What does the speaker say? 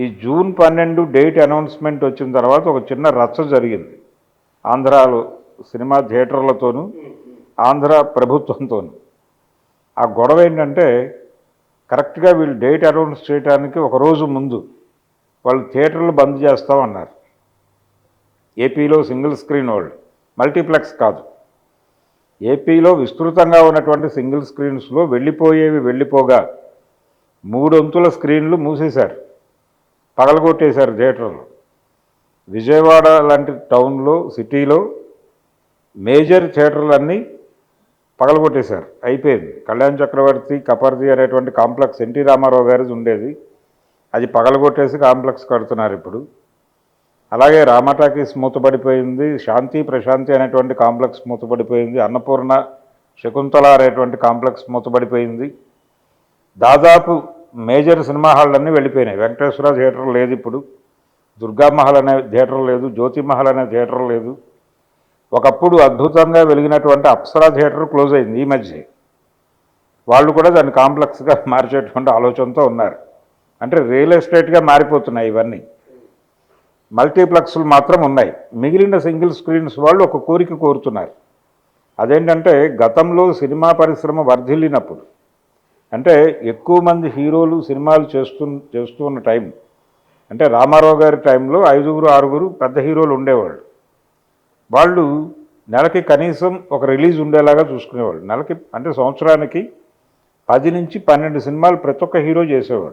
ఈ June 12 date announcement వచ్చిన తర్వాత ఒక చిన్న రచ్చ జరిగింది ఆంధ్రాలో సినిమా థియేటర్లతోనూ ఆంధ్ర ప్రభుత్వంతోనూ. ఆ గొడవ ఏంటంటే కరెక్ట్గా వీళ్ళు డేట్ అనౌన్స్ చేయడానికి ఒకరోజు ముందు వాళ్ళు థియేటర్లు బంద్ చేస్తామన్నారు. ఏపీలో సింగిల్ స్క్రీన్ వాళ్ళు, మల్టీప్లెక్స్ కాదు. ఏపీలో విస్తృతంగా ఉన్నటువంటి సింగిల్ స్క్రీన్స్లో వెళ్ళిపోగా 3 అంతుల స్క్రీన్లు మూసేశారు, పగలగొట్టేశారు థియేటర్లు. విజయవాడ లాంటి టౌన్లో, సిటీలో మేజర్ థియేటర్లన్నీ పగలగొట్టేశారు, అయిపోయింది. కళ్యాణ్ చక్రవర్తి, కపర్ది అనేటువంటి కాంప్లెక్స్ ఎన్టీ రామారావు గారిది ఉండేది, అది పగలగొట్టేసి కాంప్లెక్స్ కడుతున్నారు ఇప్పుడు. అలాగే రామాటాకీస్ మూతపడిపోయింది, శాంతి ప్రశాంతి అనేటువంటి కాంప్లెక్స్ మూతపడిపోయింది, అన్నపూర్ణ శకుంతల అనేటువంటి కాంప్లెక్స్ మూతపడిపోయింది. దాదాపు మేజర్ సినిమా హాళ్ళన్నీ వెళ్ళిపోయినాయి. వెంకటేశ్వర థియేటర్ లేదు ఇప్పుడు, దుర్గామహల్ అనే థియేటర్ లేదు, జ్యోతిమహల్ అనే థియేటర్ లేదు. ఒకప్పుడు అద్భుతంగా వెలిగినటువంటి అప్సరా థియేటర్ క్లోజ్ అయింది ఈ మధ్య. వాళ్ళు కూడా దాన్ని కాంప్లెక్స్గా మార్చేటువంటి ఆలోచనతో ఉన్నారు. అంటే రియల్ ఎస్టేట్గా మారిపోతున్నాయి ఇవన్నీ. మల్టీప్లెక్స్లు మాత్రం ఉన్నాయి. మిగిలిన సింగిల్ స్క్రీన్స్ వాళ్ళు ఒక కోరిక కోరుతున్నారు. అదేంటంటే గతంలో సినిమా పరిశ్రమ వర్ధిల్లినప్పుడు, అంటే ఎక్కువ మంది హీరోలు సినిమాలు చేస్తూ ఉన్న టైం, అంటే రామారావు గారి టైంలో 5, 6 పెద్ద హీరోలు ఉండేవాళ్ళు. వాళ్ళు నెలకి కనీసం ఒక రిలీజ్ ఉండేలాగా చూసుకునేవాళ్ళు. నెలకి అంటే సంవత్సరానికి 10 నుంచి 12 సినిమాలు ప్రతి ఒక్క హీరో చేసేవాడు.